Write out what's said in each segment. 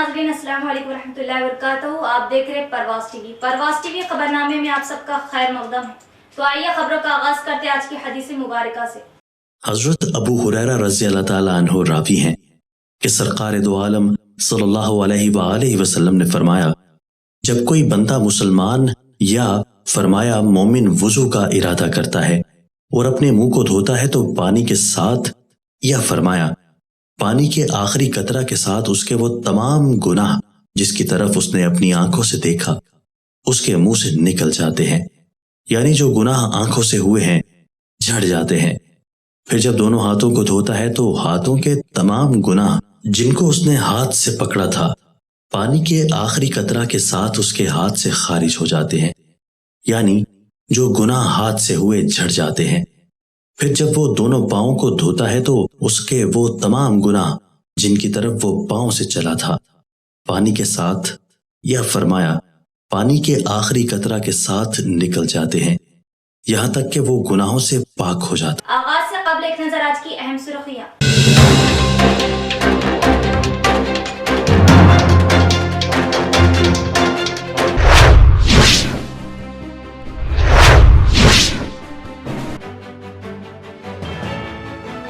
नाज़रीन, अस्सलाम वालेकुम रहमतुल्लाहि व बरकातहू। आप देख रहे हैं परवाज़ टीवी खबरनामे में आप सबका खैर मक़दम है। तो आइए खबरों का आगाज करते हैं आज की हदीस मुबारका से। हजरत अबू हुरैरा रज़ी अल्लाह ताला अन्हु रावी हैं कि सरकार दो आलम सल्लल्लाहु अलैहि वसल्लम ने फरमाया, जब कोई बंदा मुसलमान या फरमाया मोमिन वुजू का इरादा करता है और अपने मुंह को धोता है तो पानी के साथ या फरमाया पानी के आखिरी कतरा के साथ उसके वो तमाम गुनाह जिसकी तरफ उसने अपनी आंखों से देखा उसके मुंह से निकल जाते हैं, यानी जो गुनाह आंखों से हुए हैं झड़ जाते हैं। फिर जब दोनों हाथों को धोता है तो हाथों के तमाम गुनाह जिनको उसने हाथ से पकड़ा था पानी के आखिरी कतरा के साथ उसके हाथ से खारिज हो जाते हैं, यानी जो गुनाह हाथ से हुए झड़ जाते हैं। फिर जब वो दोनों पाँवों को धोता है तो उसके वो तमाम गुनाह जिनकी तरफ वो पाँव से चला था पानी के साथ या फरमाया पानी के आखिरी कतरा के साथ निकल जाते हैं, यहाँ तक कि वो गुनाहों से पाक हो जाता। आगाज से कबल एक नजर आज की अहम सुर्खियां।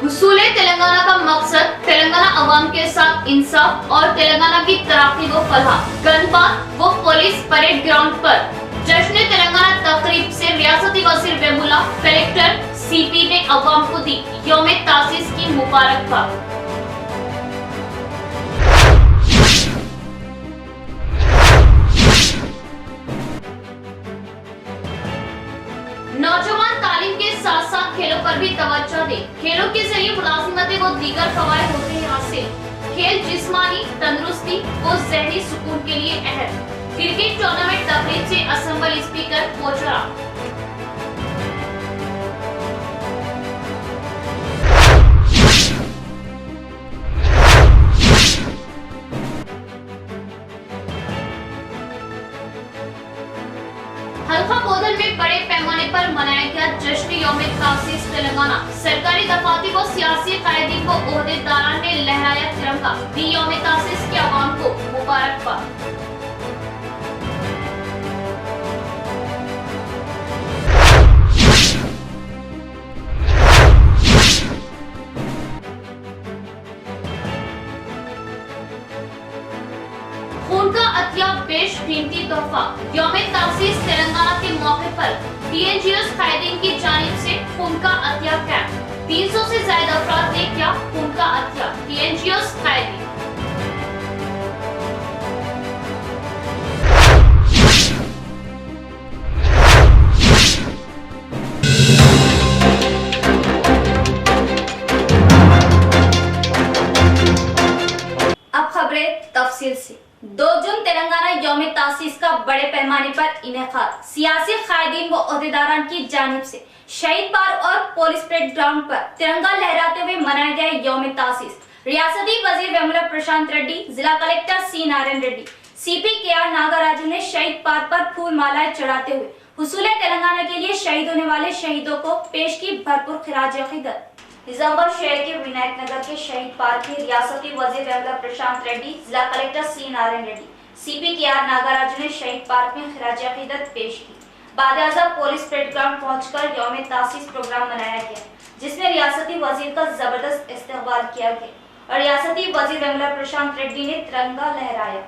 हुसूले तेलंगाना का मकसद तेलंगाना अवाम के साथ इंसाफ और तेलंगाना की तरक्की व फलाह। गनपात व पुलिस परेड ग्राउंड पर जश्न तेलंगाना तकरीब से रियासती वजीर वेमुला कलेक्टर सीपी ने अवाम को दी यौम तासीस की मुबारकबाद। नौजवान तालीम के साथ साथ खेलों पर भी तवज्जो दें। खेलों के जरिए मुलाजिमतें व दीगर फवायद होते हैं हासिल। खेल जिस्मानी तंदुरुस्ती व ज़हनी सुकून के लिए अहम। क्रिकेट टूर्नामेंट तकरीब से असेंबली स्पीकर पोचरा। हल्का बोधल में बड़े पैमाने पर मनाया गया जश्न यौम तासीस तेलंगाना। सरकारी दफातर व सियासी कायदीन व ओहदेदारान ने लहराया तिरंगा, दी यौम तासीस के अवाम को मुबारकबाद। खून का अतिया बेश कीमती तोहफा। यौम तासीस तेलंगाना के मौके पर टीएनजीओस कायदीन की जानिब से खून का अतिया कैंप। 300 से ज्यादा अफराद ने किया खून का अतिया। टीएनजीओस कायदीन। अब खबरें तफसील से। 2 जून तेलंगाना यौम तासीस का बड़े पैमाने पर इनेकाद। सियासी कायदीन व ओहदेदारान की जानिब से शहीद पार्क और पुलिस परेड ग्राउंड पर तिरंगा लहराते हुए मनाया गया यौम तासीस। रियासती वजीर वेमुला प्रशांत रेड्डी, जिला collector C Narayan Reddy, CP KR Nagaraju ने शहीद पार्क पर फूल मालाएं चढ़ाते हुए हुसूले तेलंगाना के लिए शहीद होने वाले शहीदों को पेश की भरपूर खिराज अकीदत। निजामुद्दीन शहर के विनायक नगर के शहीद पार्क में रियासती वजीर वेमुला प्रशांत रेड्डी, जिला collector C Narayan Reddy, CP KR Nagaraju ने शहीद पार्क में खिराज अकीदत पेश की। बाद पुलिस परेड ग्राउंड पहुंचकर यौम तासीस प्रोग्राम मनाया गया, जिसमें रियासती वजीर का जबरदस्त इस्तकबाल किया गया और रियासती वजीर वेमुला प्रशांत रेड्डी ने तिरंगा लहराया।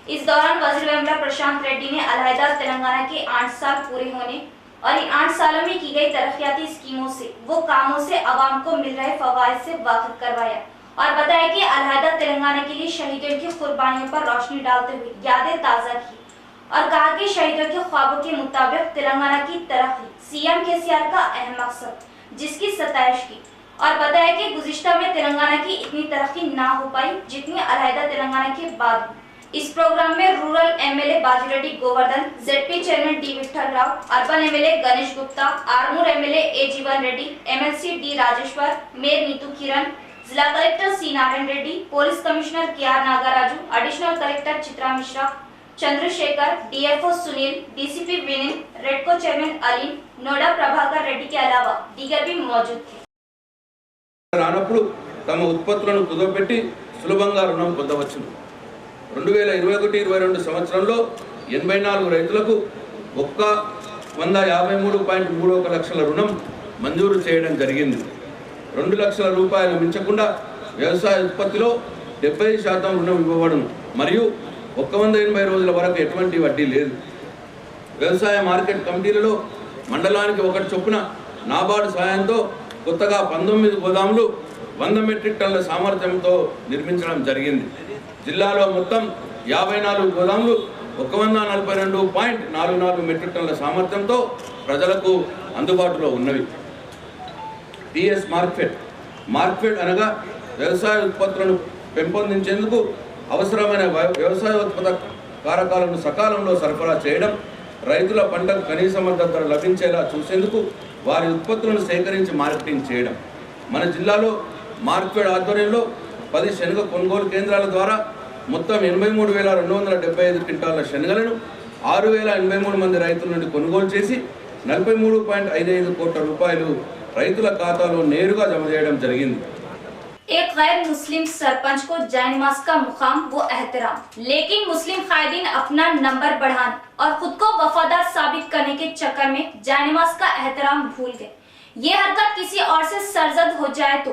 इस दौरान वजीर वेमुला प्रशांत रेड्डी ने अलहदा तेलंगाना के 8 साल पूरे होने और इन 8 सालों में की गई तरक्याती स्कीमों से वो कामों से अवाम को मिल रहे फवायद से वाकिफ करवाया और बताया कि अलहदा तेलंगाना के लिए शहीदों की कुर्बानियों पर रोशनी डालते हुए यादें ताज़ा की और कहा कि शहीदों के ख्वाबों के मुताबिक तेलंगाना की तरक्की सीएम केसीआर का अहम मकसद, जिसकी सताइश की और बताया कि गुज़िश्ता में तेलंगाना की इतनी तरक्की ना हो पाई जितनी अलहदा तेलंगाना के बाद। इस प्रोग्राम में rural MLA Bajireddy Govardhan, ZP chairman D Vithal Rao, urban MLA Ganesh Gupta, Armoor MLA A Jeevan Reddy, MLC D Rajeshwar, mayor Neetu Kiran, जिला collector C Narayan Reddy, police commissioner KR Nagaraju, additional collector Chitra Mishra, Chandrashekar, DFO Sunil, DCP Vineet, Redco chairman Aleem, नोडा प्रभाकर रेड्डी के अलावा दीगर भी मौजूद थे। రానప్పుడు తమ ఉత్పత్తులను కుదవపెట్టి సులభంగా రుణం పొందవచ్చును। 2021-22 సంవత్సరంలో 84 రైతులకు 153.31 లక్షల రుణం మంజూరు చేయడం జరిగింది. 2 లక్షల రూపాయలు మించకుండా వ్యవసాయ ఉత్పత్తిలో 70% రుణం ఇవ్వబడును మరియు 180 రోజుల వరకు ఎటువంటి వడ్డీ లేదు. వ్యవసాయ మార్కెట్ కమిటీలలో మండలానికి ఒకటి చొప్పున నాబార్డు సహాయంతో కొత్తగా 19 గోదాములు 100 మెట్రిక్ టన్నుల సామర్థ్యంతో నిర్మించడం జరిగింది. జిల్లాలో మొత్తం 54 గోదాములు 142.44 మెట్రిక్ టన్నుల సామర్థ్యంతో ప్రజలకు అందుబాటులో ఉన్నవి. టిఎస్ మార్కెట్ అనగా వ్యవసాయ ఉత్పత్తులను పెంపొందించేందుకు అవసరమైన వ్యవసాయోత్పత్త కారకాలను సకాలంలో సరఫరా చేయడం, రైతుల పంటకు కనీస మద్దతు ధర లభించేలా చూసేందుకు వారి ఉత్పత్తులను సేకరించి మార్కెటింగ్ చేయడం. మన జిల్లాలో మార్కెట్ ఆధ్వర్యంలో 10 శనగ కొనుగోలు కేంద్రాల ద్వారా మొత్తం 83,275 క్వింటాల శనగలను 6,083 మంది రైతుల నుండి కొనుగోలు చేసి 43.55 కోట్ల రూపాయలు రైతుల ఖాతాలో నేరుగా జమ చేయడం జరిగింది. एक गैर मुस्लिम सरपंच को जायनमाज का मुकाम वो एहतराम, लेकिन मुस्लिम कायदीन अपना नंबर बढ़ाने और खुद को वफादार साबित करने के चक्कर में जायनमाज का एहतराम भूल गए. ये हरकत किसी और से सरजद हो जाए तो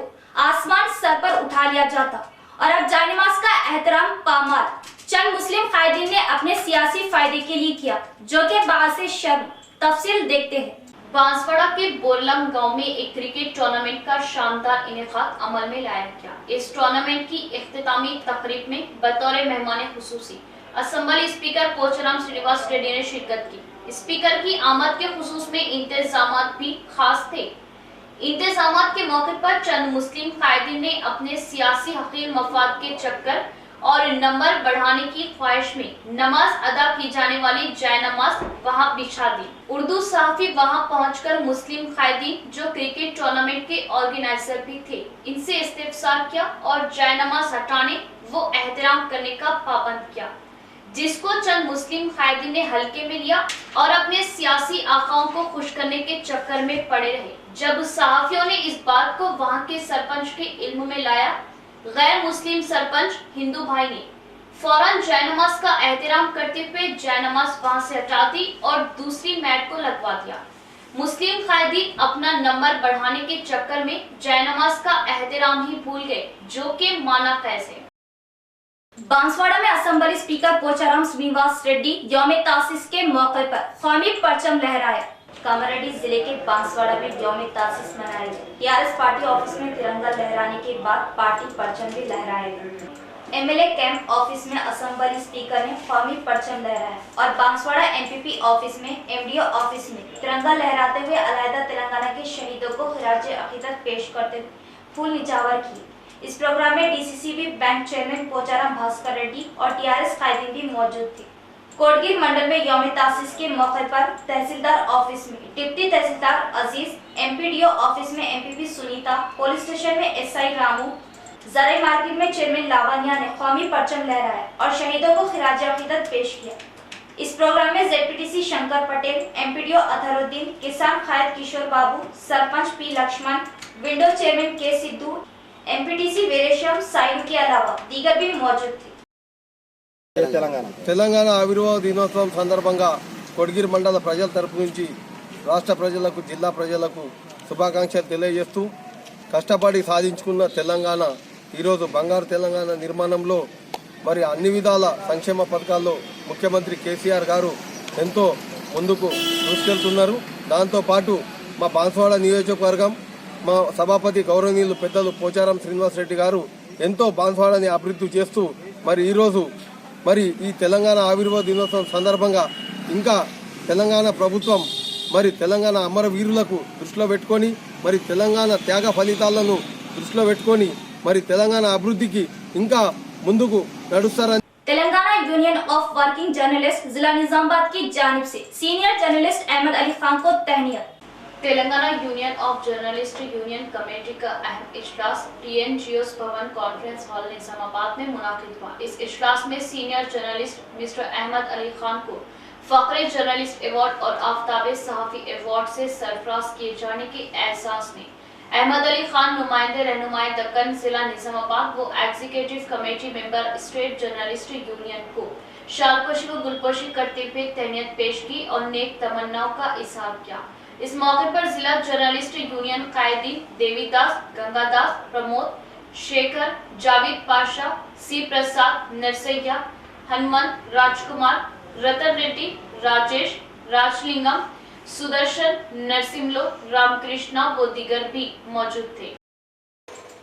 आसमान सर पर उठा लिया जाता और अब जायनमाज का एहतराम पामाल चंद मुस्लिम कायदीन ने अपने सियासी फायदे के लिए किया, जो कि बात से शर्म. तफसील देखते हैं. बांसवाड़ा के बोरलम गांव में एक क्रिकेट टूर्नामेंट का शानदार इनेकाद अमल में लाया गया. इस टूर्नामेंट की इख्तितामी तकरीब में बतौर मेहमान खुसूसी असेंबली स्पीकर पोचाराम श्रीनिवास रेड्डी ने शिरकत की. स्पीकर की आमद के खुसूस में इंतजामात भी खास थे. इंतजामात के मौके पर चंद मुस्लिम कायदीन ने अपने सियासी हकीर मफाद के चक्कर और नंबर बढ़ाने की ख्वाहिश में नमाज अदा की जाने वाली जाय नमाज वहां बिछा दी. उर्दू सहाफी वहां पहुंचकर मुस्लिम कायदीन जो क्रिकेट टूर्नामेंट के ऑर्गेनाइजर भी थे इनसे इस्तिफसार किया और जाय नमाज हटाने वो एहतराम करने का पाबंद किया, जिसको चंद मुस्लिम कायदीन ने हल्के में लिया और अपने सियासी आकाओं को खुश करने के चक्कर में पड़े रहे. जब सहाफियों ने इस बात को वहां के सरपंच के इल्म में लाया, गैर मुस्लिम सरपंच हिंदू भाई ने फौरन जायनमाज का एहतराम करते हुए जायनमाज वहां से हटा दी और दूसरी मैट को लगवा दिया. मुस्लिम कायदीन अपना नंबर बढ़ाने के चक्कर में जायनमाज का एहतराम ही भूल गए, जो कि माना कैसे. बांसवाड़ा में असेंबली स्पीकर पोचाराम श्रीनिवास रेड्डी यौम तासीस के मौके पर कौमी परचम लहराया. कामारेड्डी जिले के बांसवाड़ा में यौम तासीस मनाया गया. टीआरएस पार्टी ऑफिस में तिरंगा लहराने के बाद पार्टी परचम भी लहराया गया. एमएलए कैंप ऑफिस में असेंबली स्पीकर ने कौमी परचम लहराया और बांसवाड़ा एमपीपी ऑफिस में एमडीओ ऑफिस में तिरंगा लहराते हुए अलहदा तेलंगाना के शहीदों को खिराज अकीदत पेश करते हुए फूल निछावर किए. इस प्रोग्राम में DCCB bank chairman Pocharam Bhaskar Reddy और टीआरएस कायदीन भी मौजूद थे. कोटगिर मंडल में यौम तासीस के मौके पर तहसीलदार ऑफिस में डिप्टी तहसीलदार अजीज, एमपीडीओ ऑफिस में एमपीपी सुनीता, पुलिस स्टेशन में एसआई रामू, जराई मार्केट में चेयरमैन लावण्या ने कौमी परचम लहराया और शहीदों को खिराज अकीदत पेश किया. इस प्रोग्राम में जेडपीटीसी शंकर पटेल, एमपीडीओ अतहरुद्दीन, किसान खायद Kishore Babu, sarpanch P Laxman, window chairman K Siddhu, MPTC Veeresham side के अलावा दीगर भी मौजूद थे. తెలంగాణ ఆవిర్భావ దినోత్సవం సందర్భంగా కొడిగిరి మండల ప్రజల తరపు నుంచి రాష్ట్ర ప్రజలకు, జిల్లా ప్రజలకు శుభాకాంక్షలు తెలియజేస్తూ కష్టపడి సాధించుకున్న తెలంగాణ ఈరోజు బంగారు తెలంగాణ నిర్మాణంలో మరి అన్ని విధాల సంక్షేమ పథకాల్లో ముఖ్యమంత్రి కేసీఆర్ గారు ఎంతో ముందుకు దూసుకెళ్తున్నారు. దాంతోపాటు మా బాన్స్వాడ నియోజకవర్గం మా సభాపతి గౌరవనీయులు పెద్దలు పోచారం శ్రీనివాస్ రెడ్డి గారు ఎంతో బాన్స్వాడని అభివృద్ధి చేస్తూ మరి ఈరోజు మరి ఈ తెలంగాణ ఆవిర్భావ దినోత్సవం సందర్భంగా ఇంకా తెలంగాణ ప్రభుత్వం మరి తెలంగాణ అమరవీరులకు దృష్టిలో పెట్టుకొని మరి తెలంగాణ త్యాగ ఫలితాలను దృష్టిలో పెట్టుకొని మరి తెలంగాణ అభివృద్ధికి ఇంకా ముందుకు నడుస్తారని. Telangana union of working journalist जिला निजामाबाद की जानिब से सीनियर जर्नलिस्ट अहमद अली खान को तहनीत. Telangana union of journalist union committee का अहम इजलास टीएनजीओस भवन कॉन्फ्रेंस हॉल निजामाबाद में मुनाकिद हुआ. इस इजलास में senior journalist mister Ahmad Ali Khan को फखरे जर्नलिस्ट अवार्ड और आफ्ताबे सहाफी अवार्ड से सरफराज किए जाने के एहसास में अहमद अली खान नुमाइंदे रहनुमाई दक्कन जिला निजामाबाद वो executive committee member state journalist union को शालपोशी व गुलपोशी करते हुए तहनीत पेश की और नेक तमन्नाओं का इजहार किया। इस मौके पर जिला जर्नलिस्ट यूनियन कायदीन देवीदास, गंगादास, प्रमोद, शेखर, जावेद पाशा, सी प्रसाद, नरसैया, हनुमंत, राजकुमार, रतन रेड्डी, राजेश, राजलिंगम, सुदर्शन, नरसिम्लो, रामकृष्णा व दीगर भी मौजूद थे।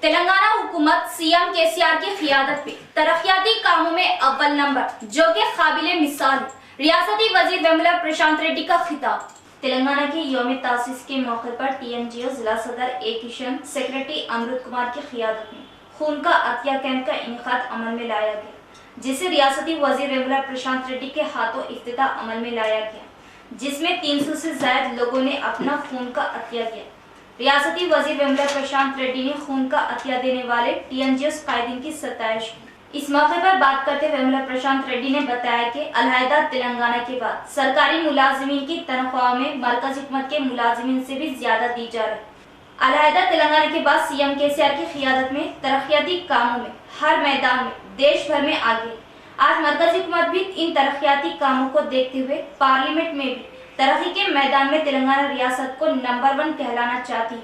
तेलंगाना हुकूमत सीएम केसीआर की क़ियादत में तरक्याती कामों में अव्वल नंबर, जो कि काबिले मिसाल है। रियासती वजीर वेमुला प्रशांत रेड्डी का खिताब। तेलंगाना के यौम तासीस के मौके पर टीएनजीओ जिला सदर ए किशन सेक्रेटरी अमृत कुमार की क़ियादत में खून का अतिया कैंप का इनेकाद अमल में लाया गया, जिसे रियासती वजीर वेमुला प्रशांत रेड्डी के हाथों इफ्तिताह अमल में लाया गया, जिसमें 300 से ज्यादा लोगों ने अपना खून का अतिया दिया। रियासती वजीर वेमुला प्रशांत रेड्डी ने खून का अतिया देने वाले टीएनजीओ कायदीन की सताइश की। इस मौके पर बात करते हुए वेमुला प्रशांत रेड्डी ने बताया कि अलहदा तेलंगाना के बाद सरकारी मुलाजिमीन की तनख्वाह में मरकज हुकूमत के मुलाजिमीन से भी ज्यादा दी जा रही। अलहदा तेलंगाना के बाद सीएम केसीआर की क़ियादत में तरक्याती कामों में हर मैदान में देश भर में आगे। आज मरकजी हुकूमत भी इन तरक्याती कामों को देखते हुए पार्लियामेंट में भी तरक्की के मैदान में तेलंगाना रियासत को नंबर 1 कहलाना चाहती है।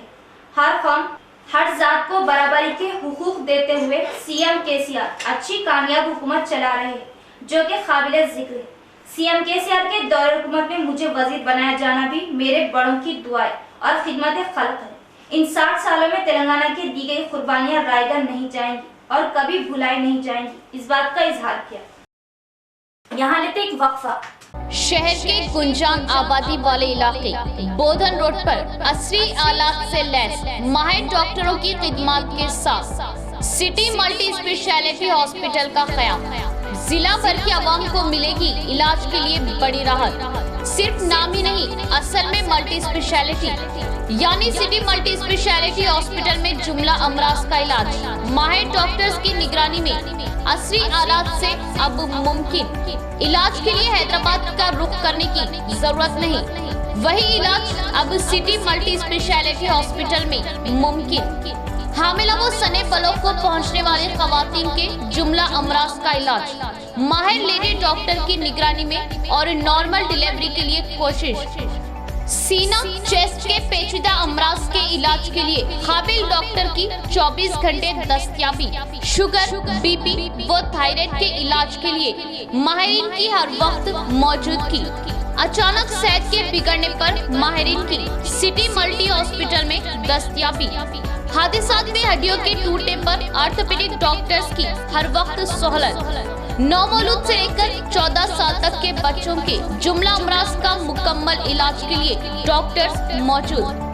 हर कौम हर जात को बराबरी के हुकूक देते हुए सीएम केसीआर अच्छी कामयाब हुकूमत चला रहे हैं, जो कि काबिले जिक्र है। सीएम केसीआर के दौरे हुकूमत में मुझे वजीर बनाया जाना भी मेरे बड़ों की दुआएं और खिदमत खल्क है। इन 60 सालों में तेलंगाना की दी गई कुर्बानियां रायगा नहीं जाएंगी और कभी भुलाई नहीं जाएंगी, इस बात का इजहार किया। यहाँ लेते एक वक्फा। शहर के गुंजान आबादी वाले इलाके बोधन रोड पर असली आलात से लैस माहिर डॉक्टरों की खिदमत के साथ सिटी मल्टी स्पेशलिटी हॉस्पिटल का क़याम। जिला भर की आवाम को मिलेगी इलाज के लिए बड़ी राहत। सिर्फ नाम ही नहीं, असल में मल्टी स्पेशलिटी यानी सिटी मल्टी स्पेशलिटी हॉस्पिटल में जुमला अमराज का इलाज माहिर डॉक्टर्स की निगरानी में असली आलात से अब मुमकिन। इलाज के लिए हैदराबाद का रुख करने की जरूरत नहीं, वही इलाज अब सिटी मल्टी स्पेशलिटी हॉस्पिटल में मुमकिन। हामिला व सने बलों को पहुंचने वाली खवातीन के जुमला अमराज का इलाज माहिर लेडी डॉक्टर की निगरानी में और नॉर्मल डिलीवरी के लिए कोशिश। सीना चेस्ट के पेचीदा अमराज के इलाज के लिए काबिल डॉक्टर की 24 घंटे दस्तयाबी। शुगर, बीपी व थायराइड के इलाज के लिए माहिरीन की हर वक्त मौजूदगी। अचानक सेहत के बिगड़ने पर माहिरीन की सिटी मल्टी हॉस्पिटल में दस्तयाबी। हादसात में हड्डियों के टूटने पर ऑर्थोपेडिक डॉक्टर्स की हर वक्त सहूलत। नौमौलूद से लेकर 14 साल तक के बच्चों के जुमला अमराज का मुकम्मल इलाज के लिए डॉक्टर्स मौजूद।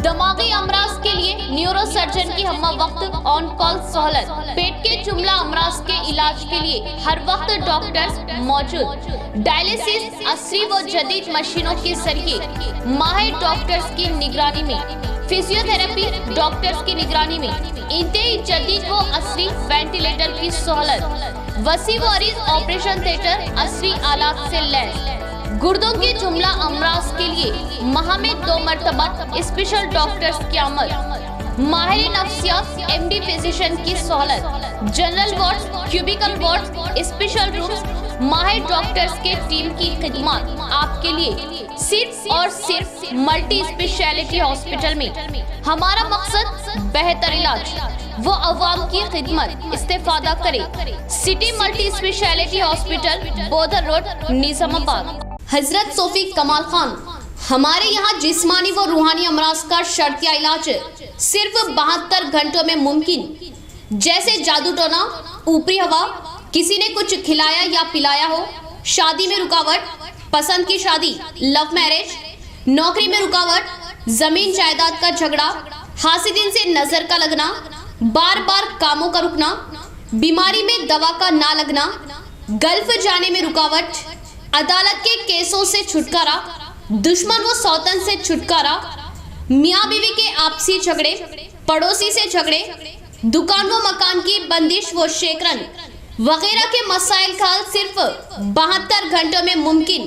दिमागी अमराज के लिए न्यूरो सर्जन की हम वक्त ऑन कॉल सहूलत। पेट के जुमला अमराज के इलाज के लिए हर वक्त डॉक्टर्स मौजूद। डायलिसिस असली व जदीद मशीनों के जरिए माहिर डॉक्टर्स की निगरानी में। फिजियोथेरेपी डॉक्टर्स की निगरानी में इंतहाई जदीद व असली वेंटिलेटर की सहूलत। वसी व अरीज ऑपरेशन थिएटर असली आलात से लैस। गुर्दों के जुमला अमराज के लिए माह में 2 मरतबा स्पेशल डॉक्टर्स की आमद। माहिर नफ्सियात एमडी फिजिशियन की सहूलत। General ward, cubicle ward, special rooms, माहिर डॉक्टर्स के टीम की खिदमत आपके लिए सिर्फ और सिर्फ मल्टी स्पेशलिटी हॉस्पिटल में। हमारा मकसद बेहतर इलाज वो अवाम की खिदमत। इस्तेफादा करे सिटी मल्टी स्पेशलिटी हॉस्पिटल, बोधन रोड, निजामाबाद। हजरत सोफी कमाल खान, हमारे यहाँ जिस्मानी व रूहानी अमराज का शर्तिया इलाज सिर्फ 72 घंटों में मुमकिन। जैसे जादू टोना, ऊपरी हवा, किसी ने कुछ खिलाया या पिलाया हो, शादी में रुकावट, पसंद की शादी, लव मैरिज, नौकरी में रुकावट, जमीन जायदाद का झगड़ा, हासिदिन से नजर का लगना, बार बार कामों का रुकना, बीमारी में दवा का ना लगना, गल्फ जाने में रुकावट, अदालत के केसों से छुटकारा, दुश्मन व सौतन से छुटकारा, मियाँ बीवी के आपसी झगड़े, पड़ोसी से झगड़े, दुकान व मकान की बंदिश व शेकरन वगैरह के मसाइल का हल सिर्फ 72 घंटों में मुमकिन।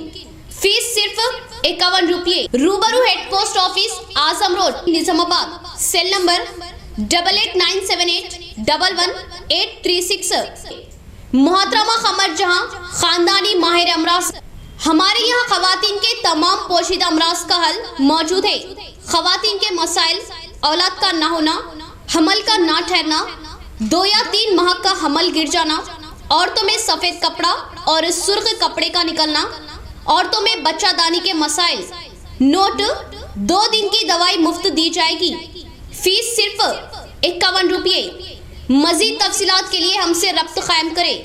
फीस सिर्फ 51 रुपये। रूबरू head post office Azam road Nizamabad. Cell number 8897811836। मोहतरमा कमर जहां खानदानी माहिर अमराज। हमारे यहाँ खवातीन के तमाम पोशीदा अमराज का हल मौजूद है। खवातीन के मसाइल औलाद का ना होना, हमल का ना ठहरना, 2 या 3 माह का हमल गिर जाना, औरतों में सफेद कपड़ा और सुर्ख कपड़े का निकलना, औरतों में बच्चादानी के मसाइल। नोट 2 दिन की दवाई मुफ्त दी जाएगी। फीस सिर्फ 51 रुपये। मजीद तफसीलात के लिए हमसे रब्त कायम करें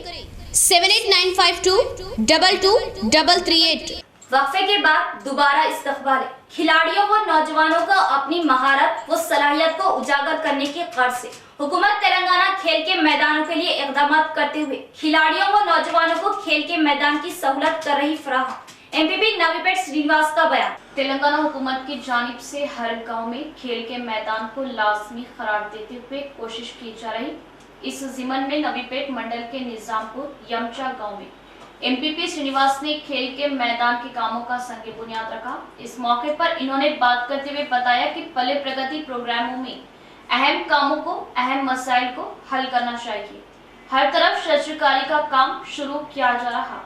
7895222338। वक्फे के बाद दोबारा इस्तकबाल। खिलाड़ियों व नौजवानों को अपनी महारत व सलाहियत को उजागर करने की गर्ज से हुकूमत तेलंगाना खेल के मैदानों के लिए इक़दाम करते हुए खिलाड़ियों व नौजवानों को खेल के मैदान की सहूलत कर रही फराहम। एमपीपी नवीपेट श्रीनिवास का बयान। तेलंगाना हुकूमत की जानिब से हर गांव में खेल के मैदान को लाजमी करार देते हुए कोशिश की जा रही। इस ज़िमन में नवीपेट मंडल के निजामपुर यमचा गांव में एमपीपी श्रीनिवास ने खेल के मैदान के कामों का संग बुनियाद रखा। इस मौके पर इन्होंने बात करते हुए बताया कि पले प्रगति प्रोग्रामों में अहम कामों को, अहम मसाइल को हल करना चाहिए। हर तरफ शस्त्रकारी का काम शुरू किया जा रहा।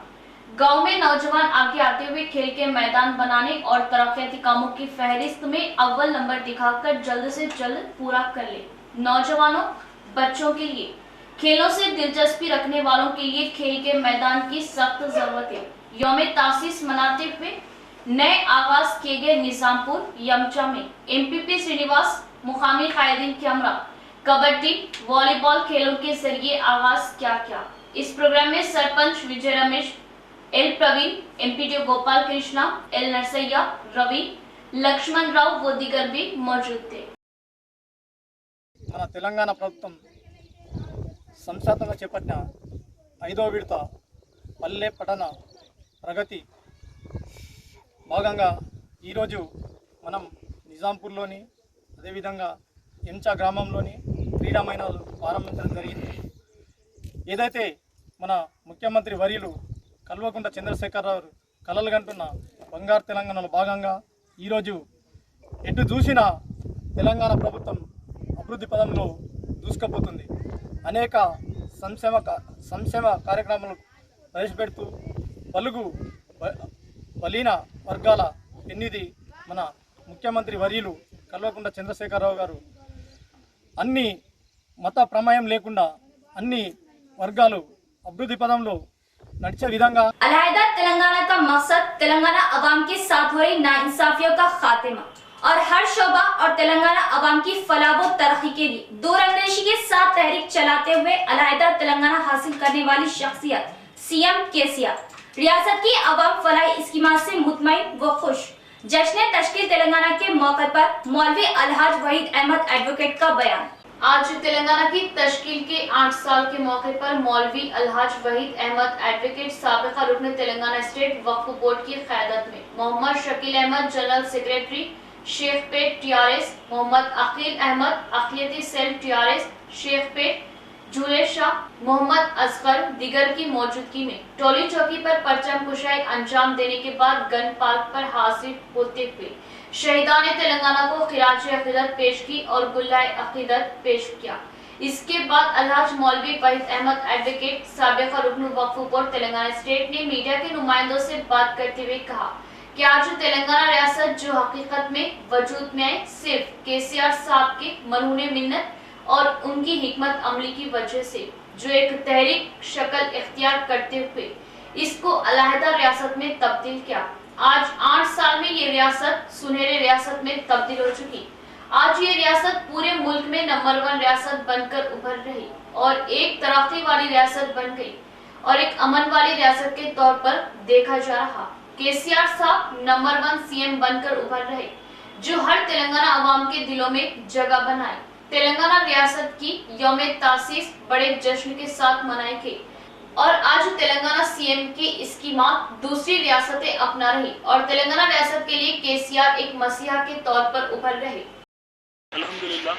गांव में नौजवान आगे आते हुए खेल के मैदान बनाने और तरक्याती कामों की फहरिस्त में अव्वल नंबर दिखाकर जल्द से जल्द पूरा कर ले। नौजवानों, बच्चों के लिए, खेलों से दिलचस्पी रखने वालों के लिए खेल के मैदान की सख्त जरूरत है। यौम तासीस मनाते हुए नए आगाज किए गए निजामपुर यमचा में एमपीपी श्रीनिवास मुकामी कायदीन के हमरा कबड्डी, वॉलीबॉल खेलों के जरिए आगाज क्या। इस प्रोग्राम में sarpanch Vijay Ramesh, L Praveen, MPDO Gopal Krishna, L Narsaiah, Ravi, Laxman Rao व दीगर भी मौजूद थे। మన తెలంగాణ ప్రభుత్వం సంస్థాతంగా చేపట్టిన 5వ విడత పల్లె పట్టణ ప్రగతి భాగంగా ఈరోజు మనం నిజాంపూర్లోని అదేవిధంగా ఎంచా గ్రామంలోని క్రీడా మైదానాలు ప్రారంభించడం జరిగింది. ఏదైతే మన ముఖ్యమంత్రి వర్యులు కల్వకుంట్ల చంద్రశేఖరరావు కలలు కంటున్న బంగారు తెలంగాణలో భాగంగా ఈరోజు ఎటు చూసినా తెలంగాణ ప్రభుత్వం అభివృద్ధి పదంలో దూసుకుపోతుంది. అనేక సంక్షేమ కార్యక్రమాలు ప్రవేశపెడుతూ బలీన వర్గాల ఎన్నిది మన ముఖ్యమంత్రి వర్యులు కల్వకుంట్ల చంద్రశేఖరరావు గారు అన్ని మత ప్రమేయం లేకుండా అన్ని వర్గాలు అభివృద్ధి పదంలో నడిచే విధంగా अलहदा तेलंगाना का मकसद तेलंगाना अवाम के साथ हो रही नाइंसाफियों का खात्मा और हर शोबा और तेलंगाना अवाम की फलाह व तरक्की के लिए दूरअंदेशी के साथ तहरीक चलाते हुए अलहदा तेलंगाना हासिल करने वाली शख्सियत सीएम केसीआर रियासत की अवाम फलाही स्कीमात से मुतमईन व खुश। जश्न तश्कील तेलंगाना के मौके पर मौलवी अलहाज वहीद अहमद एडवोकेट का बयान। आज तेलंगाना की तश्कील के 8 साल के मौके पर मौलवी अलहाज वहीद अहमद एडवोकेट साबिका रुकन तेलंगाना स्टेट वक्फ बोर्ड की क़यादत में Mohammed Shakeel Ahmed general secretary Shaikpet TRS, Mohammed Akeel Ahmed अक़लियती सेल टीआरएस शेखपेट, झूले शाह, मोहम्मद असगर दिगर की मौजूदगी में टोली चौकी पर परचम कुशाई अंजाम देने के बाद गन पार्क पर हाजिर होते हुए शहीदान तेलंगाना को खिराज अकीदत पेश की और गुल्लाए अकीदत पेश किया। इसके बाद अलहाज मौलवी वहीद अहमद एडवोकेट साबिका रुकन वक्फ बोर्ड तेलंगाना स्टेट ने मीडिया के नुमाइंदों से बात करते हुए कहा कि आज तेलंगाना रियासत जो हकीकत में वजूद में आए सिर्फ केसीआर साहब के मनूने मिन्नत और उनकी हिकमत अमली की वजह से जो एक तहरीक शक्ल इख्तियार करते हुए इसको अलहदा रियासत में तब्दील किया। आज 8 साल में ये रियासत सुनहरे रियासत में तब्दील हो चुकी। आज ये रियासत पूरे मुल्क में नंबर 1 रियासत बनकर उभर रही और एक तरक्की वाली रियासत बन गई और एक अमन वाली रियासत के तौर पर देखा जा रहा। केसीआर साहब नंबर 1 सीएम बनकर उभर रहे जो हर तेलंगाना अवाम के दिलों में जगह बनाए। तेलंगाना रियासत की यौम तासीस बड़े जश्न के साथ मनाई गई और आज तेलंगाना सीएम की स्कीमात दूसरी रियासतें अपना रही और तेलंगाना रियासत के लिए केसीआर एक मसीहा के तौर पर उभर रहे। अल्हम्दुलिल्लाह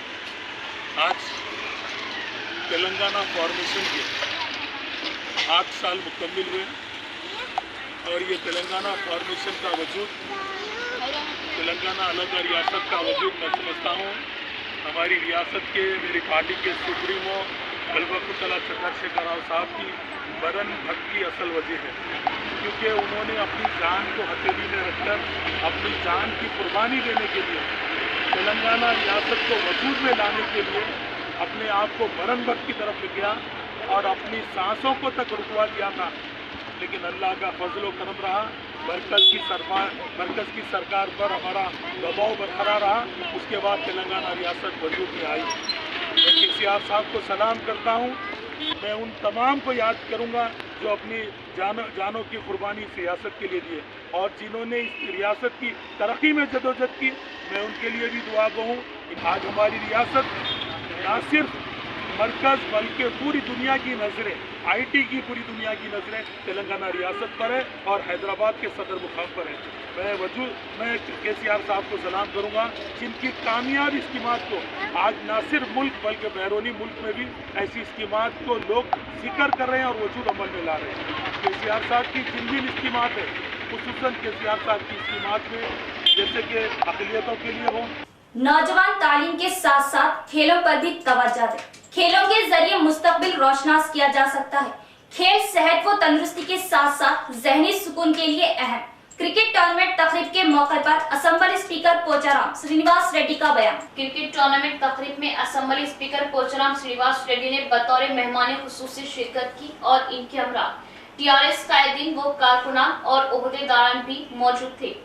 आज तेलंगाना फॉर्मेशन के 8 साल मुकम्मिल हुए और ये तेलंगाना फॉर्मेशन का वजूद तेलंगाना अलग रियासत का वजूद मैं समझता हूँ। हमारी रियासत के मेरी पार्टी के सुप्रीमो गलबकुतला चंद्रशेखर राव साहब की मरण भक्ति असल वजह है, क्योंकि उन्होंने अपनी जान को हथेली में रखकर अपनी जान की कुर्बानी देने के लिए तेलंगाना रियासत को वजूद में लाने के लिए अपने आप को मरण भक्त की तरफ ले गया और अपनी सांसों को तक रुकवा दिया था। लेकिन अल्लाह का फजल करम रहा, मरकज़ की सरकार पर हमारा दबाव बरकरार रहा। उसके बाद तेलंगाना रियासत वजूद में आई। मैं केसीआर साहब को सलाम करता हूँ। मैं उन तमाम को याद करूँगा जो अपनी जानों की कुर्बानी इस रियासत के लिए दिए और जिन्होंने इस रियासत की तरक्की में जदोजहद की। मैं उनके लिए भी दुआ गो हूँ। आज हमारी रियासत ना सिर्फ मरकज़ बल्कि पूरी दुनिया की नज़रें, आईटी की पूरी दुनिया की नज़रें तेलंगाना रियासत पर है और हैदराबाद के सदर मुकाम पर है। मैं केसीआर साहब को सलाम करूँगा, जिनकी कामयाब स्कीमात को आज ना सिर्फ मुल्क बल्कि बैरूनी मुल्क में भी ऐसी स्कीमात को लोग जिक्र कर रहे हैं और वजूद अमल में ला रहे हैं। केसीआर साहब की जिन भी स्कीमात है, खुसूसन केसीआर साहब की स्कीमात में जैसे कि अक़लियतों के लिए हो, नौजवान तालीम के साथ साथ खेलों पर भी तवज्जो दें। खेलों के जरिए मुस्तकबिल रोशनास किया जा सकता है। खेल सेहत व तंदुरुस्ती के साथ साथ जहनी सुकून के लिए अहम। क्रिकेट टूर्नामेंट तकरीब के मौके पर असेंबली स्पीकर पोचाराम श्रीनिवास रेड्डी का बयान। क्रिकेट टूर्नामेंट तकरीब में असेंबली स्पीकर पोचाराम श्रीनिवास रेड्डी ने बतौर मेहमान खुसूसी शिरकत की और इनके हमरा टीआरएस कायदीन व कारकुनान और ओहदेदारान भी मौजूद थे।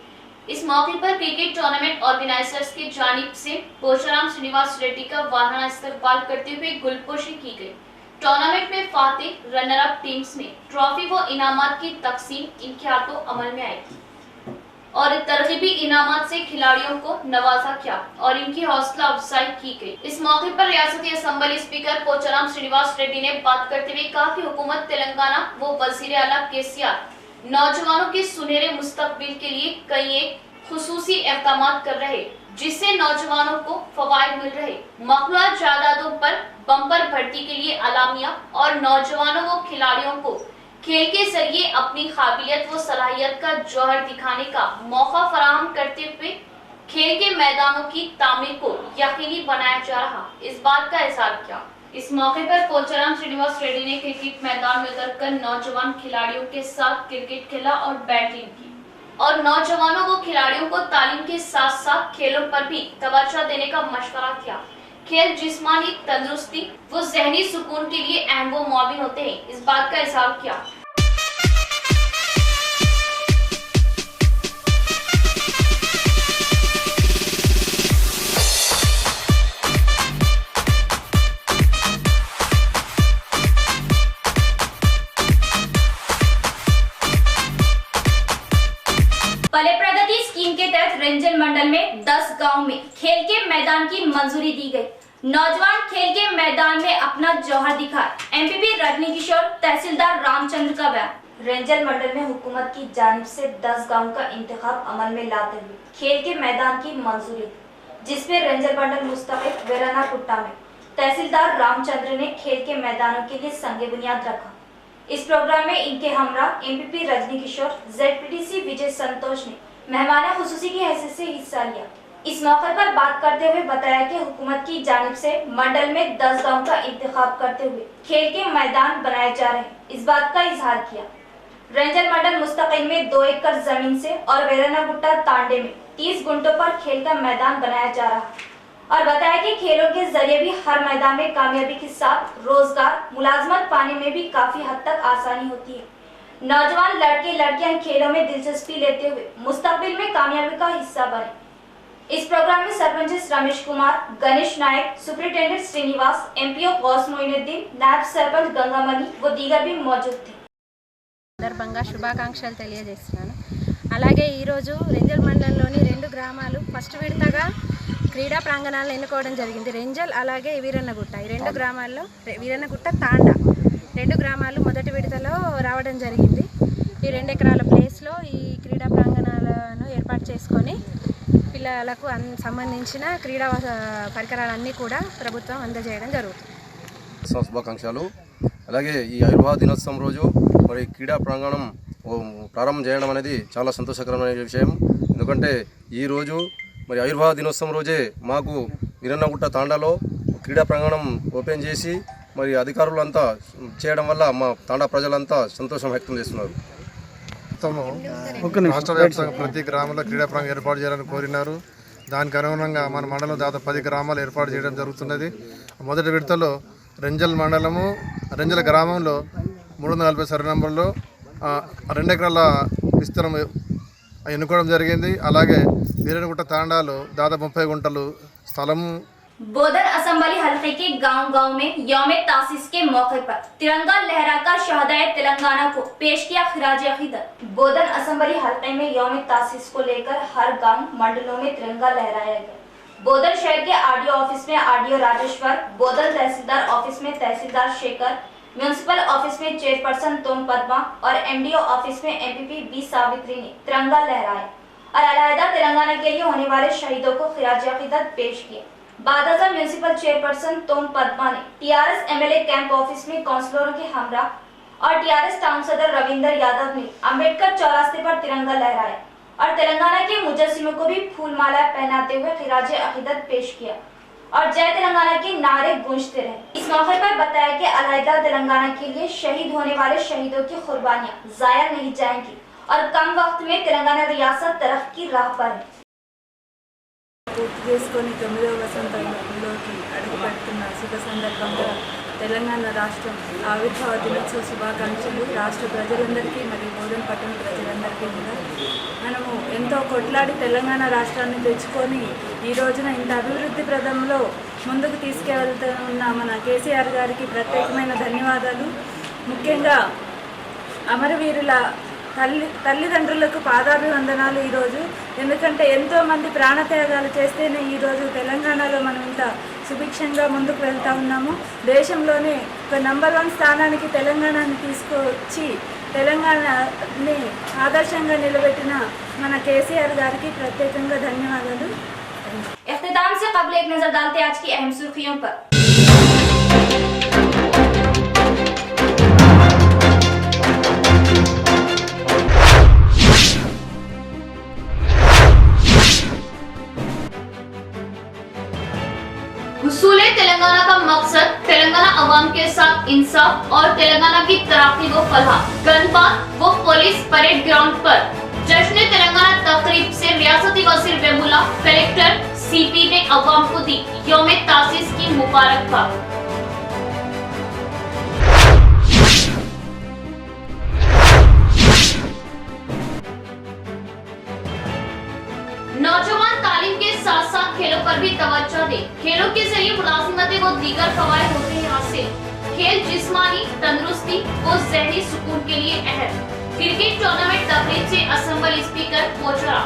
इस मौके पर क्रिकेट टूर्नामेंट ऑर्गेनाइजर्स की जानिब से पोचाराम श्रीनिवास रेड्डी का वाराना इस्तकबाल करते हुए गुलपोशी की गई। टूर्नामेंट में फातेह रनर अप टीम्स में ट्रॉफी व इनामात की तकसीम इनके हाथों अमल में आई और तरकीबी इनामात से खिलाड़ियों को नवाजा किया और इनकी हौसला अफजाई की गई। इस मौके पर रियासती असेंबली स्पीकर पोचाराम श्रीनिवास रेड्डी ने बात करते हुए कहा कि हुकूमत तेलंगाना व वजीर आला केसीआर नौजवानों के सुनहरे मुस्तकबिल के लिए कई एक खुसूसी इक़दामात कर रहे, जिससे नौजवानों को फवायद मिल रहे। मखलूआ जायदादों पर बम्पर भर्ती के लिए अलामिया और नौजवानों व खिलाड़ियों को खेल के जरिए अपनी काबिलियत व सलाहियत का जौहर दिखाने का मौका फराहम करते हुए खेल के मैदानों की तामीर को यकीनी बनाया जा रहा, इस बात का इज़हार किया। इस मौके पर पोचाराम श्रीनिवास रेड्डी ने क्रिकेट मैदान में उतरकर नौजवान खिलाड़ियों के साथ क्रिकेट खेला और बैटिंग की और नौजवानों को खिलाड़ियों को तालीम के साथ साथ खेलों पर भी तवज्जो देने का मशवरा किया। खेल जिस्मानी तंदुरुस्ती व जहनी सुकून के लिए अहम व मुआविन होते हैं, इस बात का इज़हार किया। पले प्रगति स्कीम के तहत रेंजल मंडल में 10 गांव में खेल के मैदान की मंजूरी दी गई। नौजवान खेल के मैदान में अपना जौहर दिखाए। एमपीपी रजनी किशोर तहसीलदार रामचंद्र का बयान। रेंजल मंडल में हुकूमत की जानिब से 10 गांव का इंतखाब अमल में लाते हुए खेल के मैदान की मंजूरी दी, जिसमें रेंजल मंडल मुस्तकिल वेराना कुट्टा में तहसीलदार रामचंद्र ने खेल के मैदानों के लिए संगे बुनियाद रखा। इस प्रोग्राम में इनके हमरा एमपीपी रजनी किशोर, जेडपीटीसी विजय संतोष ने मेहमान खुसूसी की हैसियत से हिस्सा लिया। इस मौके पर बात करते हुए बताया कि हुकूमत की जानिब से मंडल में 10 गांव का इंतखाब करते हुए खेल के मैदान बनाए जा रहे हैं, इस बात का इजहार किया। रेंजल मंडल मुस्तकिल में 2 एकड़ जमीन से और वेराना गुट्टा तांडे में 30 गुंटों पर खेल का मैदान बनाया जा रहा है और बताया कि खेलों के जरिए भी हर मैदान में कामयाबी के साथ रोजगार मुलाजमत पाने में भी काफी हद तक आसानी होती है। नौजवान लड़के लड़कियां खेलों में दिलचस्पी लेते हुए मुस्तकबिल में कामयाबी का हिस्सा बने। इस प्रोग्राम में सरपंच रमेश कुमार, गणेश नायक, सुपरिटेंडेंट श्रीनिवास, एमपीओ गौस मोइनुद्दीन, नायब सरपंच गंगामणि व दीगर भी मौजूद थे। సందర్భంగా శుభాకాంక్షలు తెలియజేస్తున్నాను। అలాగే ఈరోజు రెంజల్ మండలంలోని 2 గ్రామాలు ఫస్ట్ విడతగా క్రీడా ప్రాంగణాలను ఎన్నుకోవడం జరిగింది। రెంజల్ అలాగే వీరన్నగుట్ట, ఈ 2 గ్రామాల్లో వీరన్నగుట్ట తాండా 2 గ్రామాలు మొదటి విడతలో రావడం జరిగింది। ఈ 2 ఎకరాల ప్లేస్లో ఈ క్రీడా ప్రాంగణాలను ఏర్పాటు చేసుకొని పిల్లలకు సంబంధించిన క్రీడా పరికరాలన్నీ కూడా ప్రభుత్వం అందజేయడం జరుగుతుంది। శుభాకాంక్షలు। అలాగే ఈ ఆయుర్వేద దినోత్సవం రోజు మరి క్రీడా ప్రాంగణం ప్రారంభం చేయడం అనేది చాలా సంతోషకరమైన విషయం. ఎందుకంటే ఈరోజు మరి ఆవిర్భావ దినోత్సవం రోజే మాకు వీరన్నగుట్ట తాండాలో క్రీడా ప్రాంగణం ఓపెన్ చేసి మరి అధికారులంతా చేయడం వల్ల మా తాండా ప్రజలంతా సంతోషం వ్యక్తం చేస్తున్నారు. రాష్ట్ర వ్యాప్తంగా ప్రతి గ్రామంలో క్రీడా ప్రాంగణం ఏర్పాటు చేయాలని కోరినారు. దానికి అనుగుణంగా మన మండలం దాదాపు 10 గ్రామాలు ఏర్పాటు చేయడం జరుగుతున్నది. మొదటి విడతలో రెంజల్ మండలము రెంజల్ గ్రామంలో 340 సర్వే నంబర్లో 2 ఎకరాల విస్తీర్ణం ఎన్నుకోవడం జరిగింది. అలాగే వీరన్నగుట్ట తాండాలో దాదాపు 30 గుంటలు స్థలము. बोधन असम्बली हल्के के गांव-गांव में यौम तासीस के मौके पर तिरंगा लहराकर शहदाए तेलंगाना को पेश किया खिराज अकीदत। बोधन असम्बली हल्के में यौम तासीस को लेकर हर गांव मंडलों में तिरंगा लहराया गया। बोधन शहर के आरडीओ ऑफिस में आरडीओ राजेश्वर, बोधन तहसीलदार ऑफिस में तहसीलदार शेखर, म्यूनिसिपल ऑफिस में चेयरपर्सन तोम पद्मा और एमडीओ ऑफिस में एमपीपी बी सावित्री ने तिरंगा लहराया और अलहदा तेलंगाना के लिए होने वाले शहीदों को खिराज अकीदत पेश किया। बादाजा म्यूनिसिपल चेयरपर्सन तोम पद्मा ने टीआरएस एमएलए कैंप ऑफिस में काउंसलरों के हमरा और टीआरएस टाउन सदर रविंदर यादव ने अंबेडकर चौरास्ते पर तिरंगा लहराया और तेलंगाना के मुजस्सिमों को भी फूल माला पहनाते हुए खिराज अकीदत पेश किया और जय तेलंगाना के नारे गूंजते रहे। इस मौके पर बताया कि अलहदा तेलंगाना के लिए शहीद होने वाले शहीदों की कुर्बानियां जाया नहीं जाएंगी और कम वक्त में तेलंगाना रियासत तरक्की की राह पर है। పూర్తి చేసుకొని 9వ వసంతంలోకి అడుగుపెడుతున్న శుభ సందర్భంగా తెలంగాణ రాష్ట్రం ఆవిర్భావ దినోత్సవ శుభాకాంక్షలు రాష్ట్ర ప్రజలందరికీ మరియు బోధన్ పట్టణ ప్రజలందరికీ కూడా. మనము ఎంతో కొట్లాడి తెలంగాణ రాష్ట్రాన్ని తెచ్చుకొని ఈ రోజున ఇంత అభివృద్ధి ప్రదంలో ముందుకు తీసుకెళ్తున్న మన కేసీఆర్ గారికి ప్రత్యేకమైన ధన్యవాదాలు. ముఖ్యంగా అమరవీరుల తల్లిదండ్రులకు పాదాభివందనాలు ఈరోజు. ఎందుకంటే ఎంతోమంది ప్రాణత్యాగాలు చేస్తేనే ఈరోజు తెలంగాణలో మనం ఇంత సుభిక్షంగా ముందుకు వెళ్తూ ఉన్నాము. దేశంలోనే ఒక నంబర్ 1 స్థానానికి తెలంగాణని తీసుకొచ్చి తెలంగాణని ఆదర్శంగా నిలబెట్టిన మన కేసీఆర్ గారికి ప్రత్యేకంగా ధన్యవాదాలు. इख्तिताम से कबल एक नजर डालते आज की अहम सुर्खियों पर। हुसूले तेलंगाना का मकसद तेलंगाना अवाम के साथ इंसाफ और तेलंगाना की तरक्की व फलाह। गनपात व पुलिस परेड ग्राउंड पर जश्न तेलंगाना तकरीब से रियासती वज़ीर वेमुला, कलेक्टर सीपी ने अवाम को दी यौम तासीस की मुबारकबाद। नौजवान तालीम के साथ साथ खेलों पर भी तवज्जो दें। खेलों के जरिए मुलाजिमतें व दीगर फवायद होते हैं हासिल। खेल जिस्मानी तंदुरुस्ती व ज़हनी सुकून के लिए अहम। क्रिकेट टूर्नामेंट तकरीब से असेंबली स्पीकर पोचरा।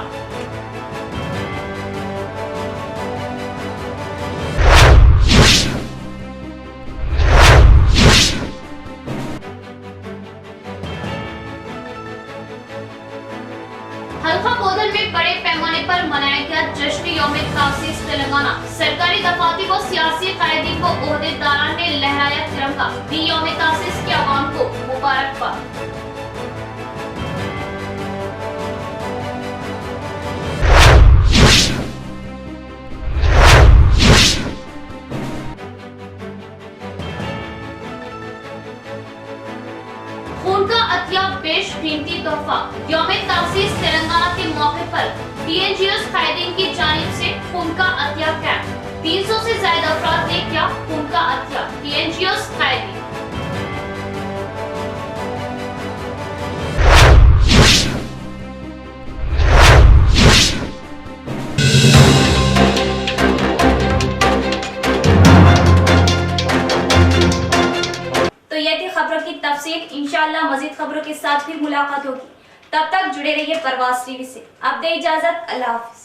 हल्का बोधन में बड़े पैमाने पर मनाया गया जश्न यौम तासीस तेलंगाना। सरकारी दफातर व सियासी कायदीन व ओहदेदारान ने लहराया तिरंगा, दी यौम तासीस के अवाम को मुबारकबाद। खून का अतिया बेशकीमती तोहफा। यौम तासीस तेलंगाना के मौके पर डीएनजीओस कायदीन की जानिब से खून का अतिया कैंप। 300 से ज्यादा अफराद ने किया खून का अतिया। डीएनजीओस कायदीन। तो ये थी खबरों की तफसील। इंशाअल्लाह मजीद खबरों के साथ फिर मुलाकात होगी। तब तक जुड़े रहिए परवाज़ टीवी से। अब दे इजाजत। अल्लाह हाफिज।